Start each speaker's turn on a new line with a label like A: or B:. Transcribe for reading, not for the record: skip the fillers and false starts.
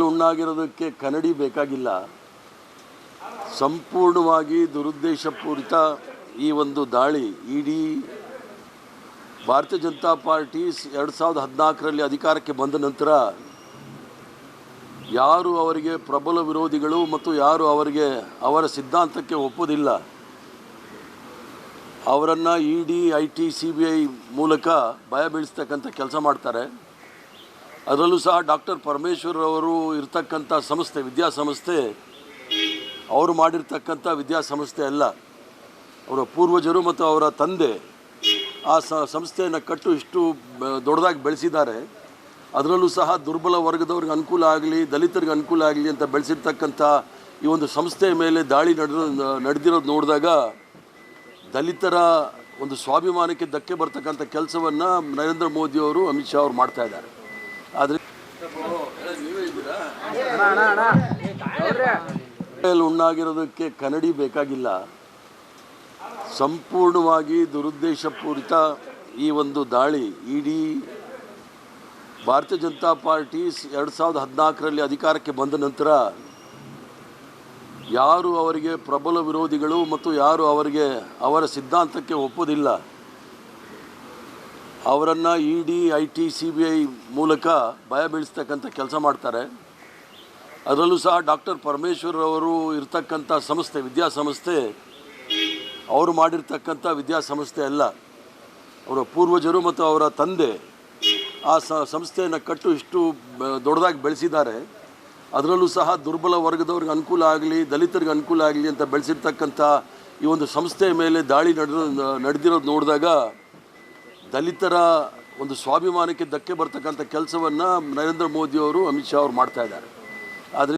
A: ಉಣ್ಣಾಗಿರೋದಕ್ಕೆ ಕನ್ನಡಿ ಬೇಕಾಗಿಲ್ಲ. ಸಂಪೂರ್ಣವಾಗಿ ದುರುದ್ದೇಶಪೂರಿತ ಈ ಒಂದು ದಾಳಿ ಇಡೀ ಭಾರತೀಯ ಜನತಾ ಪಾರ್ಟಿ 2014ರಲ್ಲಿ ಅಧಿಕಾರಕ್ಕೆ ಬಂದ ನಂತರ ಯಾರು ಅವರಿಗೆ ಪ್ರಬಲ ವಿರೋಧಿಗಳು ಮತ್ತು ಯಾರು ಅವರ ಸಿದ್ಧಾಂತಕ್ಕೆ ಒಪ್ಪೋದಿಲ್ಲ ಅವರನ್ನು ED, IT, CBI ಮೂಲಕ ಭಯ ಬೀಳಿಸ್ತಕ್ಕಂಥ ಕೆಲಸ ಮಾಡ್ತಾರೆ. ಅದರಲ್ಲೂ ಸಹ ಡಾಕ್ಟರ್ ಪರಮೇಶ್ವರ್ ಅವರು ಇರ್ತಕ್ಕಂಥ ಸಂಸ್ಥೆ ವಿದ್ಯಾಸಂಸ್ಥೆ ಅವರು ಮಾಡಿರ್ತಕ್ಕಂಥ ವಿದ್ಯಾಸಂಸ್ಥೆ ಅಲ್ಲ. ಅವರ ಪೂರ್ವಜರು ಮತ್ತು ಅವರ ತಂದೆ ಆ ಸಂಸ್ಥೆಯನ್ನು ಕಟ್ಟು ಇಷ್ಟು ದೊಡ್ಡದಾಗಿ ಬೆಳೆಸಿದ್ದಾರೆ. ಅದರಲ್ಲೂ ಸಹ ದುರ್ಬಲ ವರ್ಗದವ್ರಿಗೆ ಅನುಕೂಲ ಆಗಲಿ, ದಲಿತರಿಗೆ ಅನುಕೂಲ ಆಗಲಿ ಅಂತ ಬೆಳೆಸಿರ್ತಕ್ಕಂಥ ಈ ಒಂದು ಸಂಸ್ಥೆಯ ಮೇಲೆ ದಾಳಿ ನಡೆದಿರೋದು ನೋಡಿದಾಗ ದಲಿತರ ಒಂದು ಸ್ವಾಭಿಮಾನಕ್ಕೆ ಧಕ್ಕೆ ಬರ್ತಕ್ಕಂಥ ಕೆಲಸವನ್ನು ನರೇಂದ್ರ ಮೋದಿಯವರು, ಅಮಿತ್ ಶಾ ಅವರು ಮಾಡ್ತಾ ಇದ್ದಾರೆ. ಆದರೆ ಉಣ್ಣಾಗಿರೋದಕ್ಕೆ ಕನ್ನಡಿ ಬೇಕಾಗಿಲ್ಲ. ಸಂಪೂರ್ಣವಾಗಿ ದುರುದ್ದೇಶಪೂರಿತ ಈ ಒಂದು ದಾಳಿ ಇಡೀ ಭಾರತೀಯ ಜನತಾ ಪಾರ್ಟಿ 2014ರಲ್ಲಿ ಅಧಿಕಾರಕ್ಕೆ ಬಂದ ನಂತರ ಯಾರು ಅವರಿಗೆ ಪ್ರಬಲ ವಿರೋಧಿಗಳು ಮತ್ತು ಯಾರು ಅವರ ಸಿದ್ಧಾಂತಕ್ಕೆ ಒಪ್ಪೋದಿಲ್ಲ ಅವರನ್ನು ED, IT, CBI ಮೂಲಕ ಭಯ ಬೀಳಿಸ್ತಕ್ಕಂಥ ಕೆಲಸ ಮಾಡ್ತಾರೆ. ಅದರಲ್ಲೂ ಸಹ ಡಾಕ್ಟರ್ ಪರಮೇಶ್ವರ್ ಅವರು ಇರ್ತಕ್ಕಂಥ ಸಂಸ್ಥೆ ವಿದ್ಯಾಸಂಸ್ಥೆ ಅವರು ಮಾಡಿರ್ತಕ್ಕಂಥ ವಿದ್ಯಾಸಂಸ್ಥೆ ಅಲ್ಲ. ಅವರ ಪೂರ್ವಜರು ಮತ್ತು ಅವರ ತಂದೆ ಆ ಸಂಸ್ಥೆಯನ್ನು ಕಟ್ಟು ಇಷ್ಟು ದೊಡ್ಡದಾಗಿ ಬೆಳೆಸಿದ್ದಾರೆ. ಅದರಲ್ಲೂ ಸಹ ದುರ್ಬಲ ವರ್ಗದವ್ರಿಗೆ ಅನುಕೂಲ ಆಗಲಿ, ದಲಿತರಿಗೆ ಅನುಕೂಲ ಆಗಲಿ ಅಂತ ಬೆಳೆಸಿರ್ತಕ್ಕಂಥ ಈ ಒಂದು ಸಂಸ್ಥೆಯ ಮೇಲೆ ದಾಳಿ ನಡೆದಿರೋದು ನೋಡಿದಾಗ ದಲಿತರ ಒಂದು ಸ್ವಾಭಿಮಾನಕ್ಕೆ ಧಕ್ಕೆ ಬರ್ತಕ್ಕಂಥ ಕೆಲಸವನ್ನು ನರೇಂದ್ರ ಮೋದಿಯವರು, ಅಮಿತ್ ಶಾ ಅವರು ಮಾಡ್ತಾ ಇದ್ದಾರೆ. ಆದರೆ